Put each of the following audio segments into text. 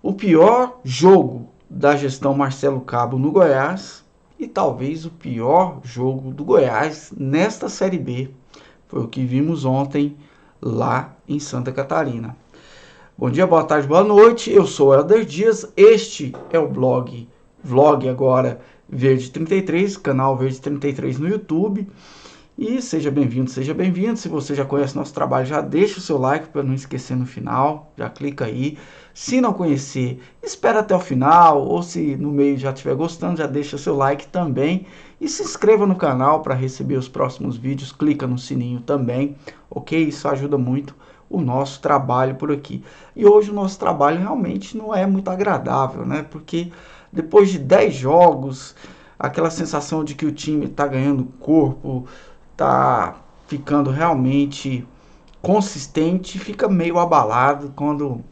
o pior jogo da gestão Marcelo Cabo no Goiás e talvez o pior jogo do Goiás nesta Série B. Foi o que vimos ontem lá em Santa Catarina. Bom dia, boa tarde, boa noite. Eu sou o Helder Dias. Este é o vlog agora Verde 33, canal Verde 33 no YouTube. E seja bem-vindo, seja bem-vindo. Se você já conhece nosso trabalho, já deixa o seu like para não esquecer no final. Já clica aí. Se não conhecer, espera até o final. Ou se no meio já estiver gostando, já deixa seu like também. E se inscreva no canal para receber os próximos vídeos. Clica no sininho também, ok? Isso ajuda muito o nosso trabalho por aqui. E hoje o nosso trabalho realmente não é muito agradável, né? Porque depois de 10 jogos, aquela sensação de que o time está ganhando corpo, tá ficando realmente consistente, fica meio abalado quando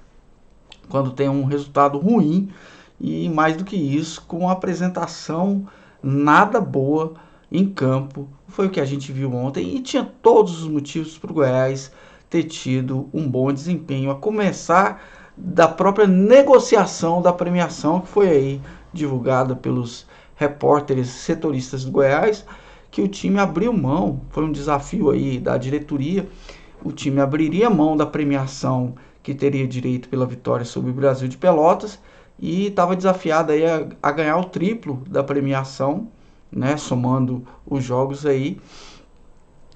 tem um resultado ruim e mais do que isso, com uma apresentação nada boa em campo. Foi o que a gente viu ontem e tinha todos os motivos para o Goiás ter tido um bom desempenho, a começar da própria negociação da premiação que foi aí divulgada pelos repórteres setoristas do Goiás, que o time abriu mão, foi um desafio aí da diretoria, o time abriria mão da premiação que teria direito pela vitória sobre o Brasil de Pelotas e estava desafiado aí a ganhar o triplo da premiação, né, somando os jogos aí,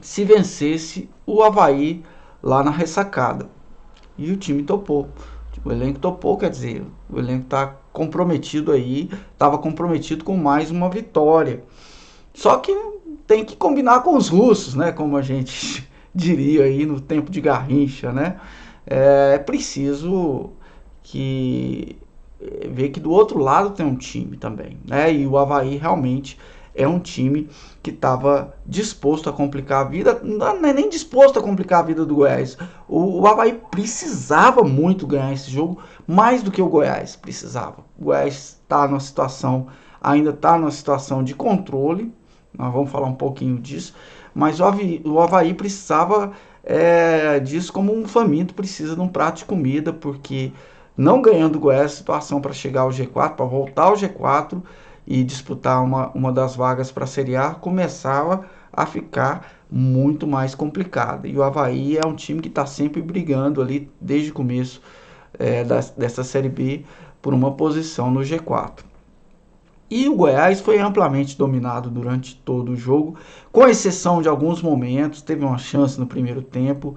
se vencesse o Avaí lá na ressacada. E o time topou. O elenco topou, quer dizer, o elenco está comprometido aí, estava comprometido com mais uma vitória. Só que tem que combinar com os russos, né? Como a gente diria aí no tempo de Garrincha, né? É preciso ver que do outro lado tem um time também, né? E o Avaí realmente é um time que estava disposto a complicar a vida, não é nem disposto a complicar a vida do Goiás. O Avaí precisava muito ganhar esse jogo, mais do que o Goiás precisava. O Goiás está numa situação, ainda está numa situação de controle, nós vamos falar um pouquinho disso, mas o Avaí precisava disso como um faminto precisa de um prato de comida, porque não ganhando o Goiás, a situação para chegar ao G4, para voltar ao G4 e disputar uma das vagas para a Série A, começava a ficar muito mais complicada. E o Avaí é um time que está sempre brigando ali, desde o começo dessa Série B, por uma posição no G4. E o Goiás foi amplamente dominado durante todo o jogo, com exceção de alguns momentos. Teve uma chance no primeiro tempo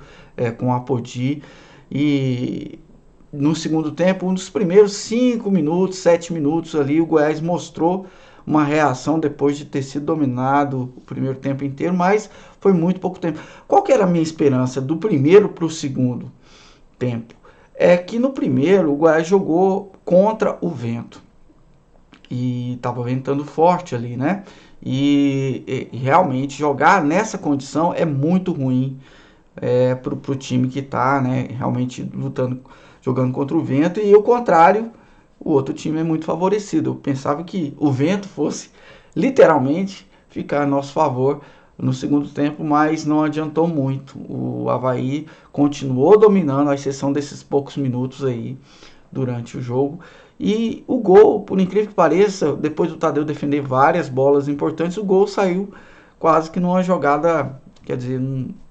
com a Apodi. E no segundo tempo, nos primeiros 5 minutos, 7 minutos ali, o Goiás mostrou uma reação depois de ter sido dominado o primeiro tempo inteiro, mas foi muito pouco tempo. Qual que era a minha esperança do primeiro para o segundo tempo? É que no primeiro o Goiás jogou contra o vento. E estava ventando forte ali, né? E realmente jogar nessa condição é muito ruim para o time que está, né, realmente lutando, jogando contra o vento. E o contrário, o outro time é muito favorecido. Eu pensava que o vento fosse literalmente ficar a nosso favor no segundo tempo, mas não adiantou muito. O Avaí continuou dominando, à exceção desses poucos minutos aí durante o jogo. E o gol, por incrível que pareça, depois do Tadeu defender várias bolas importantes, o gol saiu quase que numa jogada, quer dizer,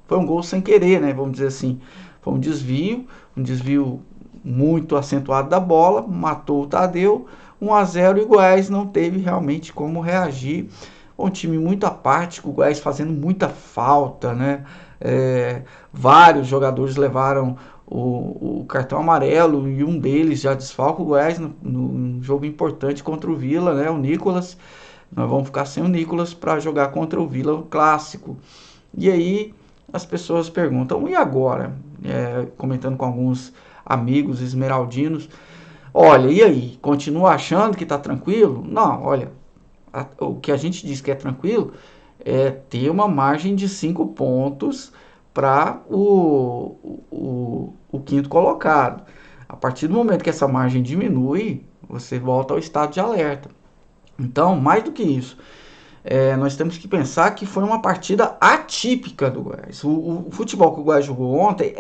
foi um gol sem querer, né? Vamos dizer assim. Foi um desvio muito acentuado da bola, matou o Tadeu, 1-0, e o Goiás não teve realmente como reagir. Um time muito apático, o Goiás fazendo muita falta, né? Vários jogadores levaram o cartão amarelo e um deles já desfalca o Goiás no jogo importante contra o Vila, né? O Nicolas. Nós vamos ficar sem o Nicolas para jogar contra o Vila, o clássico. E aí as pessoas perguntam, e agora? Comentando com alguns amigos esmeraldinos, olha, e aí? Continua achando que está tranquilo? Não, olha, o que a gente diz que é tranquilo é ter uma margem de 5 pontos para o quinto colocado. A partir do momento que essa margem diminui, você volta ao estado de alerta. Então, mais do que isso, nós temos que pensar que foi uma partida atípica do Goiás. O futebol que o Goiás jogou ontem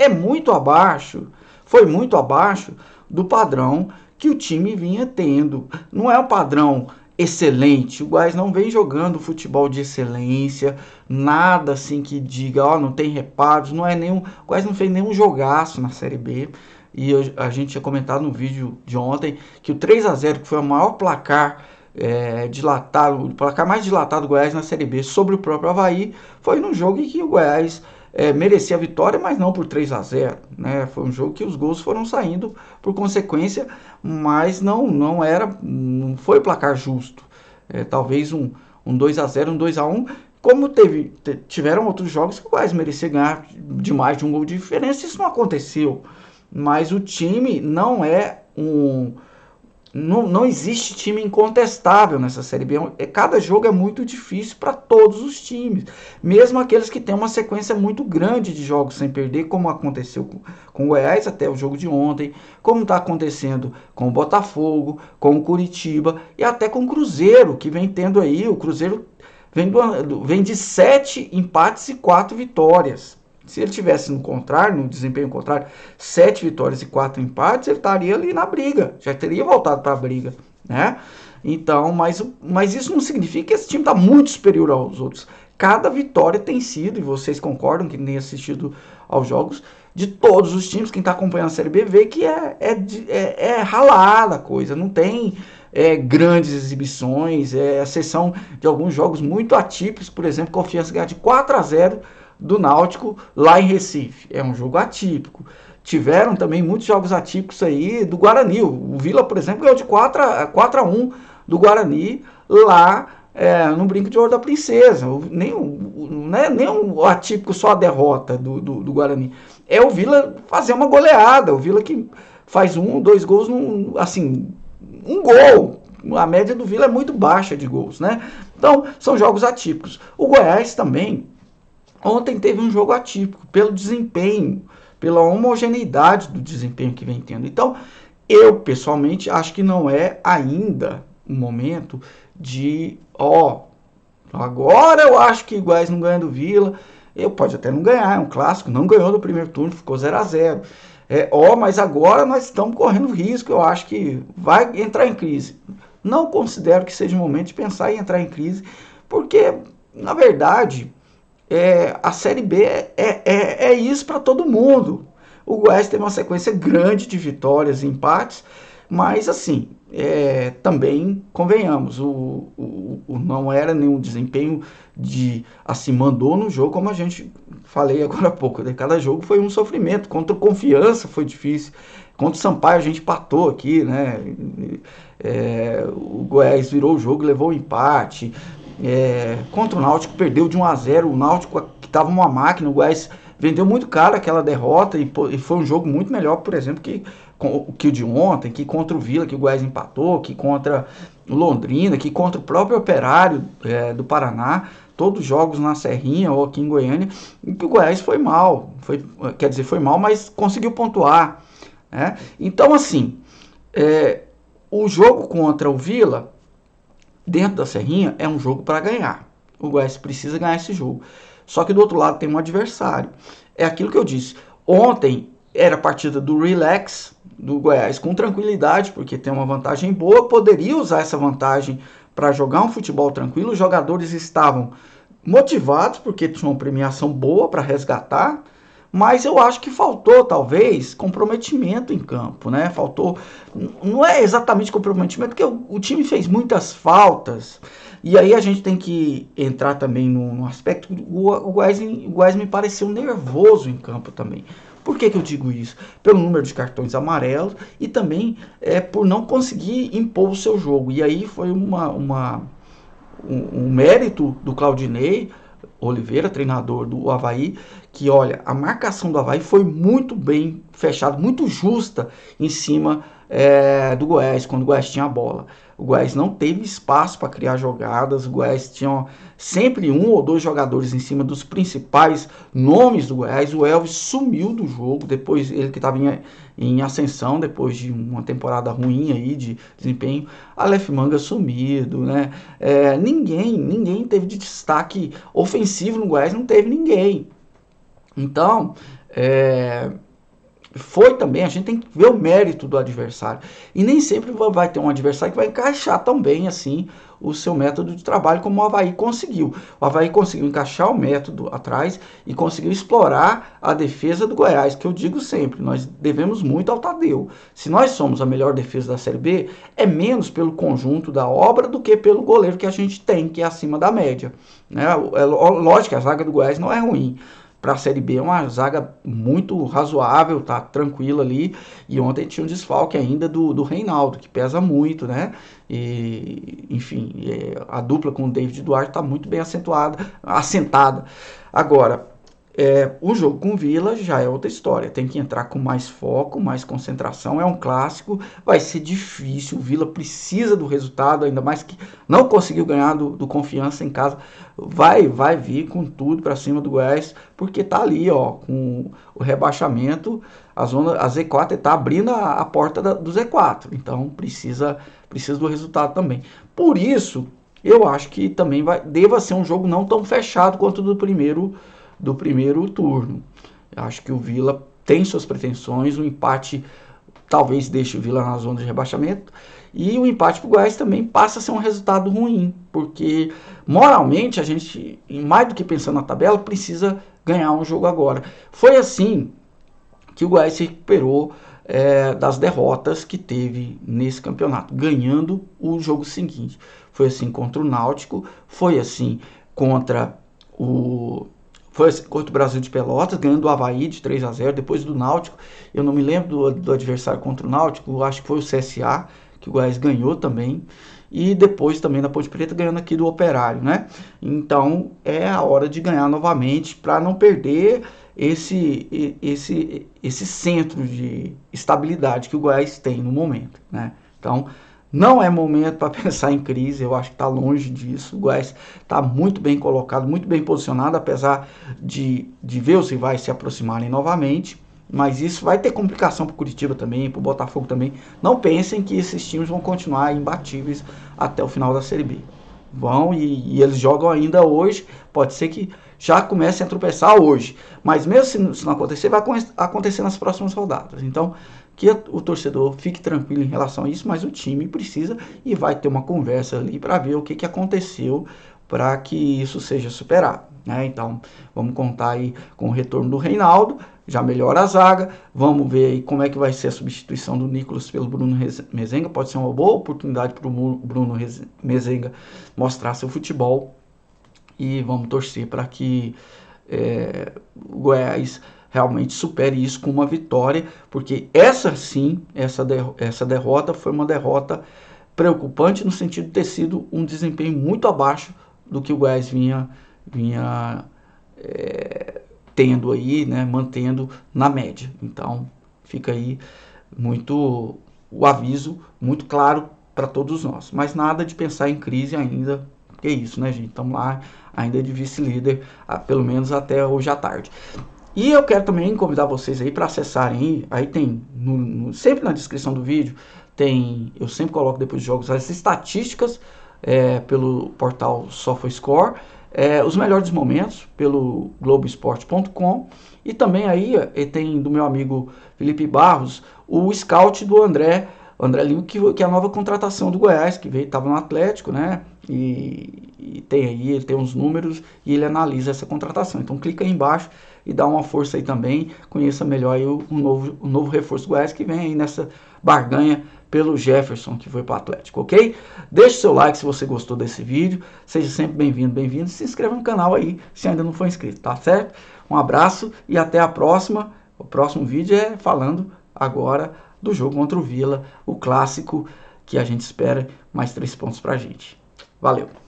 foi muito abaixo do padrão que o time vinha tendo. Não é um padrão excelente. O Goiás não vem jogando futebol de excelência, nada assim que diga, ó, não tem reparos, não é nenhum. O Goiás não fez nenhum jogaço na Série B. E a gente tinha comentado no vídeo de ontem que o 3-0, que foi o maior placar dilatado, o placar mais dilatado do Goiás na Série B sobre o próprio Avaí, foi num jogo em que o Goiás merecia a vitória, mas não por 3-0, né? Foi um jogo que os gols foram saindo por consequência, mas não foi placar justo. Talvez um 2-0, um 2-1, como tiveram outros jogos que o Goiás merecia ganhar de mais de um gol de diferença, isso não aconteceu. Mas o time não é um... Não existe time incontestável nessa Série B. Cada jogo é muito difícil para todos os times. Mesmo aqueles que têm uma sequência muito grande de jogos sem perder, como aconteceu com o Goiás até o jogo de ontem, como está acontecendo com o Botafogo, com o Curitiba e até com o Cruzeiro, que vem tendo aí. O Cruzeiro vem de 7 empates e 4 vitórias. Se ele tivesse no desempenho contrário, 7 vitórias e 4 empates, ele estaria ali na briga, já teria voltado para a briga, né? Então, mas isso não significa que esse time está muito superior aos outros. Cada vitória tem sido, e vocês concordam que nem assistido aos jogos, de todos os times, quem está acompanhando a Série B vê que é ralada a coisa, não tem grandes exibições, a exceção de alguns jogos muito atípicos, por exemplo, Confiança ganhar de 4-0 do Náutico lá em Recife. É um jogo atípico. Tiveram também muitos jogos atípicos aí do Guarani. O Vila, por exemplo, ganhou de 4-1 do Guarani lá no Brinco de Ouro da Princesa. Não é nem um atípico só a derrota do Guarani. É o Vila fazer uma goleada. O Vila que faz 2 gols, assim, um gol. A média do Vila é muito baixa de gols, né? Então, são jogos atípicos. O Goiás também ontem teve um jogo atípico, pelo desempenho, pela homogeneidade do desempenho que vem tendo. Então, eu, pessoalmente, acho que não é ainda o momento de, agora eu acho que o Goiás não ganha do Vila, pode até não ganhar, é um clássico, não ganhou no primeiro turno, ficou 0-0. Mas agora nós estamos correndo risco, eu acho que vai entrar em crise. Não considero que seja o momento de pensar em entrar em crise, porque, na verdade... a Série B é isso para todo mundo. O Goiás teve uma sequência grande de vitórias e empates, mas assim, também convenhamos, não era nenhum desempenho de assim, mandou no jogo, como a gente falei agora há pouco. Cada jogo foi um sofrimento. Contra o Confiança foi difícil, contra o Sampaio a gente empatou aqui, né? O Goiás virou o jogo, levou o empate. Contra o Náutico perdeu de 1-0. O Náutico, que estava uma máquina, o Goiás vendeu muito caro aquela derrota e foi um jogo muito melhor, por exemplo, que o de ontem, que contra o Vila, que o Goiás empatou, que contra o Londrina, que contra o próprio Operário do Paraná, todos os jogos na Serrinha ou aqui em Goiânia, em que o Goiás foi mal, foi mal, mas conseguiu pontuar, né? Então, assim, o jogo contra o Vila dentro da Serrinha é um jogo para ganhar. O Goiás precisa ganhar esse jogo. Só que do outro lado tem um adversário. É aquilo que eu disse. Ontem era a partida do relax do Goiás com tranquilidade, porque tem uma vantagem boa. Poderia usar essa vantagem para jogar um futebol tranquilo. Os jogadores estavam motivados, porque tinham uma premiação boa para resgatar. Mas eu acho que faltou, talvez, comprometimento em campo, né? Faltou, não é exatamente comprometimento, porque o time fez muitas faltas. E aí a gente tem que entrar também no aspecto, o Goiás me pareceu nervoso em campo também. Por que eu digo isso? Pelo número de cartões amarelos e também por não conseguir impor o seu jogo. E aí foi um mérito do Claudinei Oliveira, treinador do Avaí, que olha, a marcação do Avaí foi muito bem fechada, muito justa em cima do Goiás, quando o Goiás tinha a bola. O Goiás não teve espaço para criar jogadas, o Goiás tinha sempre 1 ou 2 jogadores em cima dos principais nomes do Goiás. O Elvis sumiu do jogo, depois ele que estava em ascensão, depois de uma temporada ruim aí de desempenho. Aleph Manga sumido, né? Ninguém teve de destaque ofensivo no Goiás, não teve ninguém. Então, foi também, a gente tem que ver o mérito do adversário. E nem sempre vai ter um adversário que vai encaixar tão bem assim o seu método de trabalho como o Avaí conseguiu. O Avaí conseguiu encaixar o método atrás e conseguiu explorar a defesa do Goiás, que eu digo sempre, nós devemos muito ao Tadeu. Se nós somos a melhor defesa da Série B, é menos pelo conjunto da obra do que pelo goleiro que a gente tem, que é acima da média. Né? É lógico que a zaga do Goiás não é ruim. Para a Série B é uma zaga muito razoável, tá tranquila ali. E ontem tinha um desfalque ainda do Reinaldo, que pesa muito, né? E, enfim, a dupla com o David Duarte está muito bem assentada. Agora, o jogo com o Vila já é outra história. Tem que entrar com mais foco, mais concentração. É um clássico, vai ser difícil. O Vila precisa do resultado, ainda mais que não conseguiu ganhar do Confiança em casa. Vai vir com tudo para cima do Goiás, porque tá ali, ó, com o rebaixamento. A Z4 está abrindo a porta do Z4. Então precisa do resultado também. Por isso, eu acho que também deva ser um jogo não tão fechado quanto do primeiro turno. Eu acho que o Vila tem suas pretensões, o empate talvez deixe o Vila na zona de rebaixamento, e o empate para o Goiás também passa a ser um resultado ruim, porque moralmente a gente, mais do que pensando na tabela, precisa ganhar um jogo agora. Foi assim que o Goiás se recuperou das derrotas que teve nesse campeonato, ganhando o jogo seguinte. Foi assim contra o Náutico, foi assim contra o Brasil de Pelotas, ganhando o Avaí de 3-0, depois do Náutico. Eu não me lembro do adversário contra o Náutico, acho que foi o CSA, que o Goiás ganhou também. E depois também da Ponte Preta, ganhando aqui do Operário, né? Então é a hora de ganhar novamente, para não perder esse centro de estabilidade que o Goiás tem no momento, né? Então não é momento para pensar em crise, eu acho que está longe disso. O Goiás está muito bem colocado, muito bem posicionado, apesar de ver os rivais se aproximarem novamente. Mas isso vai ter complicação para o Curitiba também, para o Botafogo também. Não pensem que esses times vão continuar imbatíveis até o final da Série B. Vão e eles jogam ainda hoje, pode ser que já comecem a tropeçar hoje. Mas mesmo se não acontecer, vai acontecer nas próximas rodadas. Então, que o torcedor fique tranquilo em relação a isso, mas o time precisa e vai ter uma conversa ali para ver o que aconteceu para que isso seja superado, né? Então, vamos contar aí com o retorno do Reinaldo, já melhora a zaga, vamos ver aí como é que vai ser a substituição do Nicolas pelo Bruno Mezenga, pode ser uma boa oportunidade para o Bruno Mezenga mostrar seu futebol, e vamos torcer para que o Goiás realmente supere isso com uma vitória, porque essa derrota foi uma derrota preocupante no sentido de ter sido um desempenho muito abaixo do que o Goiás vinha tendo aí, né, mantendo na média. Então fica aí muito o aviso muito claro para todos nós, mas nada de pensar em crise ainda, porque é isso, né, gente? Estamos lá ainda de vice-líder, pelo menos até hoje à tarde. E eu quero também convidar vocês aí para acessarem, aí tem, sempre na descrição do vídeo, eu sempre coloco depois dos jogos as estatísticas pelo portal SofaScore, os melhores momentos pelo Globoesporte.com, e também aí tem do meu amigo Felipe Barros, o scout do André Lima, que é a nova contratação do Goiás, que estava no Atlético, né? E tem aí, ele tem uns números e ele analisa essa contratação. Então clica aí embaixo e dá uma força aí também, conheça melhor aí o novo reforço do Goiás, que vem aí nessa barganha pelo Jefferson, que foi para o Atlético, ok? Deixe seu like se você gostou desse vídeo, seja sempre bem-vindo, se inscreva no canal aí se ainda não for inscrito, tá certo? Um abraço e até a próxima. O próximo vídeo é falando agora do jogo contra o Vila, o clássico que a gente espera mais 3 pontos pra gente. Valeu!